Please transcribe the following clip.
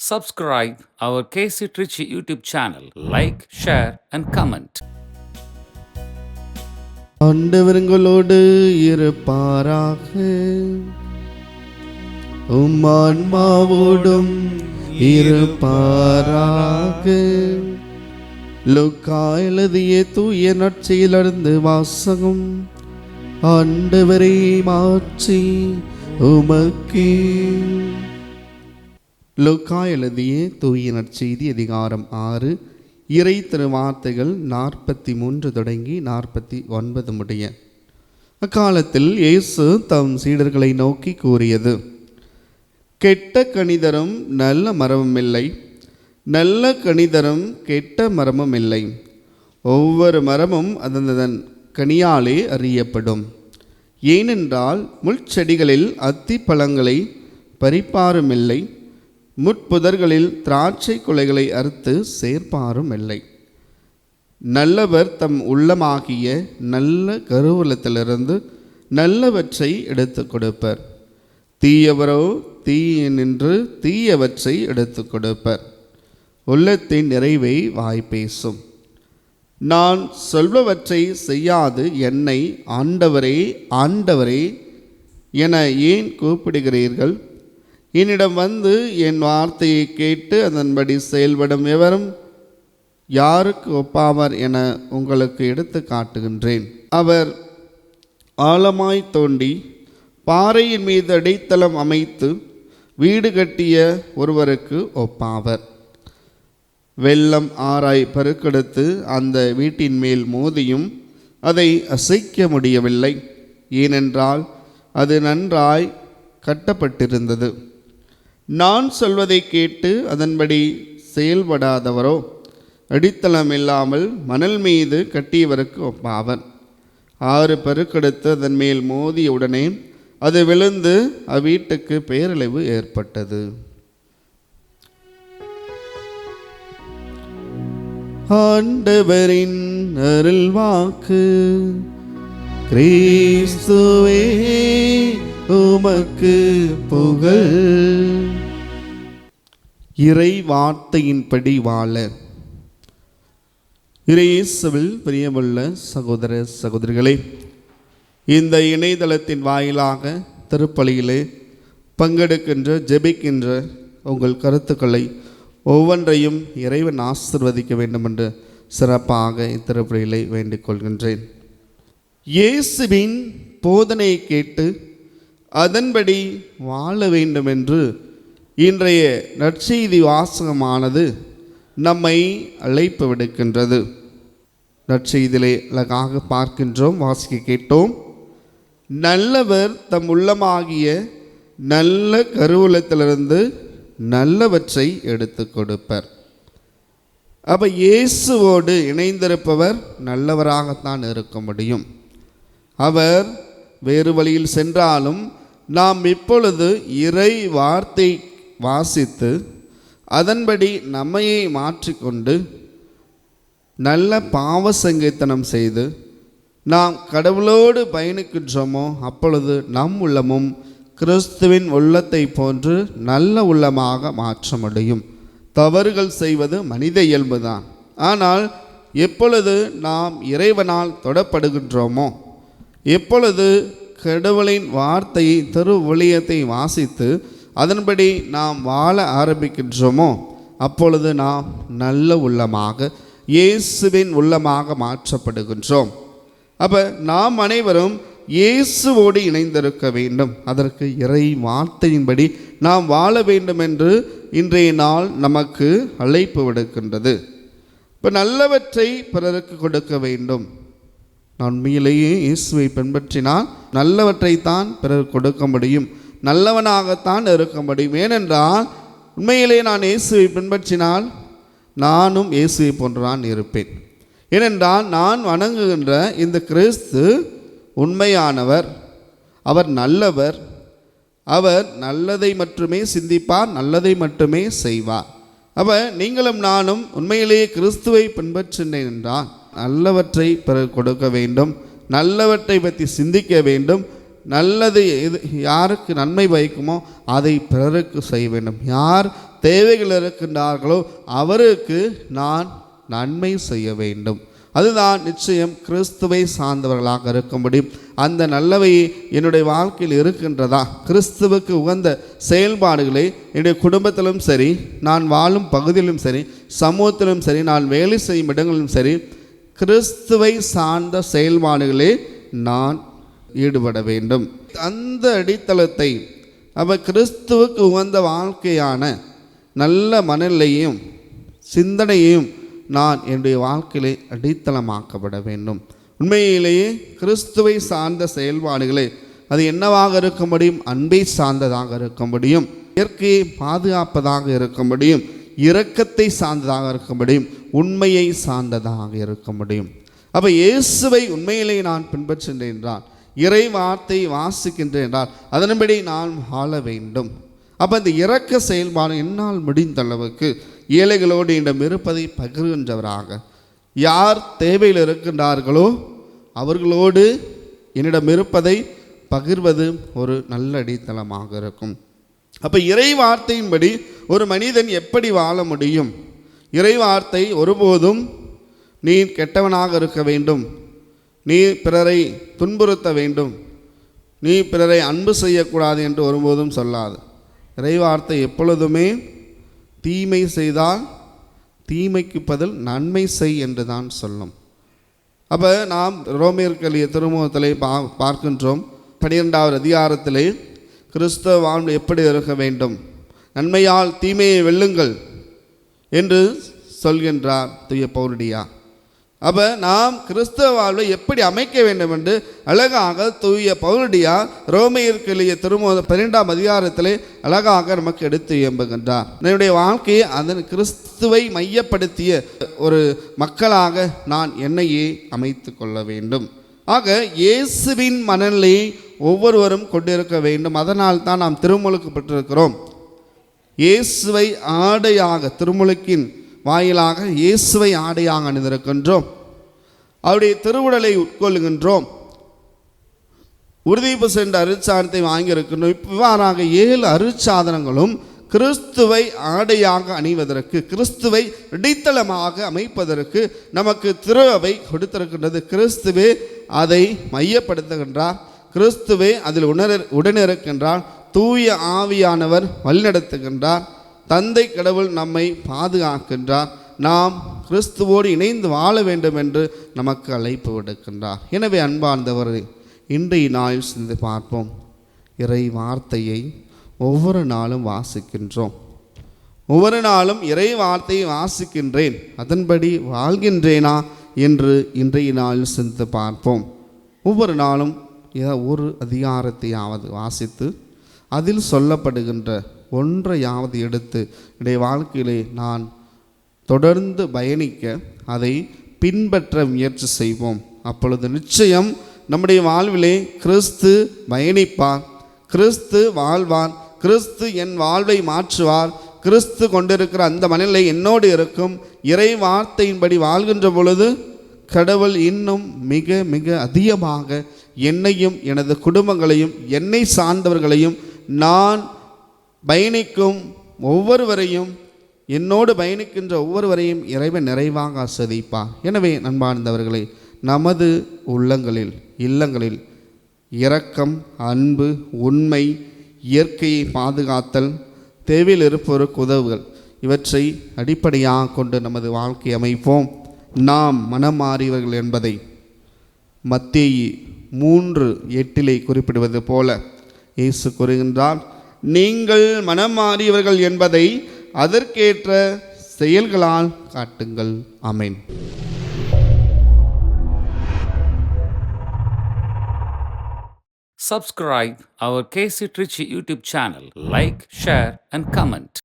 Subscribe our KC Trichy YouTube channel. Like, share and comment. ஆண்டவர்களோடு இருப்பாராக. ஆன்மாவோடும் இருப்பாராக. லூக்கா எழுதிய தூய நற்செய்தியிலிருந்து வாசகம். ஆண்டவரே மாற்றி உமக்கே. லூக்கா எழுதிய தூய நற்செய்தி அதிகாரம் 6 இறை திருவார்த்தைகள் 43 தொடங்கி 49 முடிய. அக்காலத்தில் இயேசு தம் சீடர்களை நோக்கி கூறியது: கெட்ட கனிதரும் நல்ல மரமும் இல்லை, நல்ல கனிதரும் கெட்ட மரமும் இல்லை. ஒவ்வொரு மரமும் அதன் கனியாலே அறியப்படும். ஏனென்றால் முள்செடிகளில் அத்தி பழங்களை பறிப்பாரும் இல்லை, முட்புதர்களில் திராட்சை குலைகளை அறுத்து சேர்ப்பாரும் இல்லை. நல்லவர் தம் உள்ளமாகிய நல்ல கருவூலத்திலிருந்து நல்லவற்றை எடுத்து கொடுப்பர். தீயவரோ தீயினின்று தீயவற்றை எடுத்து கொடுப்பர். உள்ளத்தின் நிறைவை வாய் பேசும். நான் சொல்பவற்றை செய்யாது என்னை ஆண்டவரே ஆண்டவரே என ஏன் கூப்பிடுகிறீர்கள்? என்னிடம் வந்து என் வார்த்தையை கேட்டு அதன்படி செயல்படும் எவரும் யாருக்கு ஒப்பாவர் என உங்களுக்கு எடுத்து காட்டுகின்றேன். அவர் ஆழமாய் தோண்டி பாறையின் மீது அடித்தளம் அமைத்து வீடு கட்டிய ஒருவருக்கு ஒப்பாவர். வெள்ளம் ஆராய் பெருக்கெடுத்து அந்த வீட்டின் மேல் மோதியும் அதை அசைக்க முடியவில்லை. ஏனென்றால் அது நன்றாய் கட்டப்பட்டிருந்தது. நான் சொல்வதை கேட்டு அதன்படி செயல்படாதவரோ அடித்தளம் இல்லாமல் மணல் மீது கட்டியவருக்கு ஒப்பாவர். 6 பெருக்கெடுத்து அதன் மேல் மோதியவுடனே அது விழுந்து அவ்வீட்டுக்கு பேரழிவு ஏற்பட்டது. ஆண்டவரின் அருள்வாக்கு. கிறிஸ்துவே உமக்கு புகழ். இறை வார்த்தையின்படி வாழ. இயேசுவில் பிரியமுள்ள சகோதர சகோதரிகளே, இந்த இணையதளத்தின் வாயிலாக திருப்பலியிலே பங்கெடுக்கின்ற ஜெபிக்கின்ற உங்கள் கருத்துக்களை ஒவ்வொன்றையும் இறைவன் ஆசீர்வதிக்க வேண்டும் என்று சிறப்பாக இத்திருப்பலியிலே வேண்டிக் கொள்கின்றேன். இயேசுவின் போதனையை கேட்டு அதன்படி வாழ வேண்டும் என்று இன்றைய நற்செய்தி வாசகமானது நம்மை அழைப்பு விடுக்கின்றது. நற்செய்தியிலே அழகாக பார்க்கின்றோம், வாசிக்க கேட்டோம். நல்லவர் தம் உள்ளமாகிய நல்ல கருவூலத்திலிருந்து நல்லவற்றை எடுத்து கொடுப்பர். அப்போ இயேசுவோடு இணைந்திருப்பவர் நல்லவராகத்தான் இருக்க முடியும். அவர் வேறு வழியில் சென்றாலும் நாம் இப்பொழுது இறை வார்த்தை வாசித்து அதன்படி நம்மையை மாற்றிக்கொண்டு நல்ல பாவ சங்கீர்த்தனம் செய்து நாம் கடவுளோடு பயணிக்கின்றோமோ அப்பொழுது நம் உள்ளமும் கிறிஸ்துவின் உள்ளத்தை போன்று நல்ல உள்ளமாக மாற்ற முடியும். தவறுகள் செய்வது மனித இயல்புதான். ஆனால் எப்பொழுது நாம் இறைவனால் தொடப்படுகின்றோமோ, எப்பொழுது கடவுளின் வார்த்தையை திருவிழியத்தை வாசித்து அதன்படி நாம் வாழ ஆரம்பிக்கின்றோமோ அப்பொழுது நாம் நல்ல உள்ளமாக இயேசுவின் உள்ளமாக மாற்றப்படுகின்றோம். அப்போ நாம் அனைவரும் இயேசுவோடு இணைந்திருக்க வேண்டும். அதற்கு இறை வார்த்தையின்படி நாம் வாழ வேண்டும் என்று இன்றைய நாள் நமக்கு அழைப்பு விடுக்கின்றது. இப்போ நல்லவற்றை பிறருக்கு கொடுக்க வேண்டும். நான் உண்மையிலேயே இயேசுவை பின்பற்றினால் நல்லவற்றைத்தான் பிறர் கொடுக்க முடியும், நல்லவனாகத்தான் இருக்க முடியும். ஏனென்றால் உண்மையிலே நான் இயேசுவை பின்பற்றினால் நானும் இயேசுவை போன்றுதான் இருப்பேன். ஏனென்றால் நான் வணங்குகின்ற இந்த கிறிஸ்து உண்மையானவர், அவர் நல்லவர், அவர் நல்லதை மட்டுமே சிந்திப்பார், நல்லதை மட்டுமே செய்வார். அப்போ நீங்களும் நானும் உண்மையிலேயே கிறிஸ்துவை பின்பற்றினேன் என்றால் நல்லவற்றை பிறகு கொடுக்க வேண்டும், நல்லவற்றை பற்றி சிந்திக்க வேண்டும், நல்லது எது யாருக்கு நன்மை பயக்குமோ அதை பிறருக்கு செய்ய வேண்டும். யார் தேவைகள் இருக்கின்றார்களோ அவருக்கு நான் நன்மை செய்ய வேண்டும். அதுதான் நிச்சயம் கிறிஸ்துவை சார்ந்தவர்களாக இருக்க முடியும். அந்த நல்லவை என்னுடைய வாழ்க்கையில் இருக்கின்றதா? கிறிஸ்துவுக்கு உகந்த செயல்பாடுகளை என்னுடைய குடும்பத்திலும் சரி, நான் வாழும் பகுதியிலும் சரி, சமூகத்திலும் சரி, நான் வேலை செய்யும் இடங்களிலும் சரி, கிறிஸ்துவை சார்ந்த செயல்பாடுகளே நான் ஈடுபட வேண்டும். அந்த அடித்தளத்தை அவர் கிறிஸ்துவுக்கு உகந்த வாழ்க்கையான நல்ல மனநிலையும் சிந்தனையையும் நான் என்னுடைய வாழ்க்கையிலே அடித்தளமாக்கப்பட வேண்டும். உண்மையிலேயே கிறிஸ்துவை சார்ந்த செயல்பாடுகளை அது என்னவாக இருக்க முடியும்? அன்பை சார்ந்ததாக இருக்க முடியும், இயற்கையை பாதுகாப்பதாக இருக்க முடியும், இரக்கத்தை சார்ந்ததாக இருக்க முடியும், உண்மையை சார்ந்ததாக இருக்க முடியும். அப்போ இயேசுவை உண்மையிலே நான் பின்பற்றுகின்றேன் என்றால், இறை வார்த்தை வாசிக்கின்றேன் என்றால் அதன்படி நான் வாழ வேண்டும். அப்போ இந்த இரக்க செயல்பாடு என்னால் முடிந்த அளவுக்கு ஏழைகளோடு என்னிடம் இருப்பதை பகிர்கின்றவராக, யார் தேவையில் இருக்கின்றார்களோ அவர்களோடு என்னிடம் இருப்பதை பகிர்வது ஒரு நல்ல அடித்தளமாக இருக்கும். அப்போ இறை வார்த்தையின்படி ஒரு மனிதன் எப்படி வாழ முடியும்? இறை வார்த்தை ஒருபோதும் நீ கெட்டவனாக இருக்க வேண்டும், நீ பிறரை துன்புறுத்த வேண்டும், நீ பிறரை அன்பு செய்யக்கூடாது என்று ஒருபோதும் சொல்லாது. இறைவார்த்தை எப்பொழுதுமே தீமை செய்தால் தீமைக்கு பதில் நன்மை செய் என்று தான் சொல்லும். அப்போ நாம் ரோமியர்கள் திருமுகத்திலே பார்க்கின்றோம். 12வது அதிகாரத்திலே கிறிஸ்தவ வாழ்வு எப்படி இருக்க வேண்டும், நன்மையால் தீமையை வெல்லுங்கள் என்று சொல்கின்றார் தூய பவுலடியா. அப்போ நாம் கிறிஸ்தவ வாழ்வை எப்படி அமைக்க வேண்டும் என்று அழகாக தூய பவுலடியா ரோமையருக்கு எழுதிய திருமுக 12ஆம் அதிகாரத்திலே அழகாக நமக்கு எடுத்து எம்புகின்றார். என்னுடைய வாழ்க்கையை அதன் கிறிஸ்துவை மையப்படுத்திய ஒரு மக்களாக நான் என்னையே அமைத்து கொள்ள வேண்டும். ஆக இயேசுவின் மனநிலையை ஒவ்வொருவரும் கொண்டிருக்க வேண்டும். அதனால் தான் நாம் திருமுழுக்கு பெற்றிருக்கிறோம். இயேசுவை ஆடையாக, திருமுழுக்கின் வாயிலாக இயேசுவை ஆடையாக அணிந்திருக்கின்றோம். அவருடைய திருவுடலை உட்கொள்ளுகின்றோம். உறுதிப்பு சென்ற அருட்சாதனத்தை வாங்கியிருக்கின்றோம். இவ்வாறாக 7 அருட்சாதனங்களும் கிறிஸ்துவை ஆடையாக அணிவதற்கு, கிறிஸ்துவை அடித்தளமாக அமைப்பதற்கு நமக்கு திருவை கொடுத்திருக்கின்றது. கிறிஸ்துவே அதை மையப்படுத்துகின்றார், கிறிஸ்துவே அதில் உடனிருக்கின்றார், தூய ஆவியானவர் வழிநடத்துகின்றார், தந்தை கடவுள் நம்மை பாதுகாக்கின்றார், நாம் கிறிஸ்துவோடு இணைந்து வாழ வேண்டும் என்று நமக்கு அழைப்பு விடுக்கின்றார். எனவே அன்பார்ந்தவரை இன்றைய நாளில் சிந்து பார்ப்போம். இறை வார்த்தையை ஒவ்வொரு நாளும் வாசிக்கின்றோம். ஒவ்வொரு நாளும் இறை வார்த்தையை வாசிக்கின்றேன், அதன்படி வாழ்கின்றேனா என்று இன்றைய நாளில் சிந்து பார்ப்போம். ஒவ்வொரு நாளும் ஒரு அதிகாரத்தையாவது வாசித்து அதில் சொல்லப்படுகின்ற ஒன்றையாவது எடுத்து என்னுடைய வாழ்க்கையிலே நான் தொடர்ந்து பயணிக்க, அதை பின்பற்ற முயற்சி செய்வோம். அப்பொழுது நிச்சயம் நம்முடைய வாழ்விலே கிறிஸ்து பயணிப்பார், கிறிஸ்து வாழ்வார், கிறிஸ்து என் வாழ்வை மாற்றுவார், கிறிஸ்து கொண்டிருக்கிற அந்த மனநிலை என்னோடு இருக்கும். இறை வார்த்தையின்படி வாழ்கின்ற பொழுது கடவுள் இன்னும் மிக மிக அதிகமாக என்னையும் எனது குடும்பங்களையும் என்னை சார்ந்தவர்களையும் நான் பயணிக்கும் ஒவ்வொருவரையும், என்னோடு பயணிக்கின்ற ஒவ்வொருவரையும் இறைவன் நிறைவாக ஆசீர்வதிப்பார். எனவே நண்பார்ந்தவர்களே, நமது உள்ளங்களில் இல்லங்களில் இரக்கம், அன்பு, உண்மை, இயற்கையை பாதுகாத்தல், தேவையில் இருப்பவருக்கு உதவுகள், இவற்றை அடிப்படையாக கொண்டு நமது வாழ்க்கை அமைப்போம். நாம் மனம் மாறியவர்கள் என்பதை மத்தேயு 3:8 குறிப்பிடுவது போல இயேசு கூறுகின்றார், நீங்கள் மனம் மாறியவர்கள் என்பதை அதற்கேற்ற செயல்களால் காட்டுங்கள். ஆமென். Subscribe our KC Trichy YouTube channel. Like, share and comment.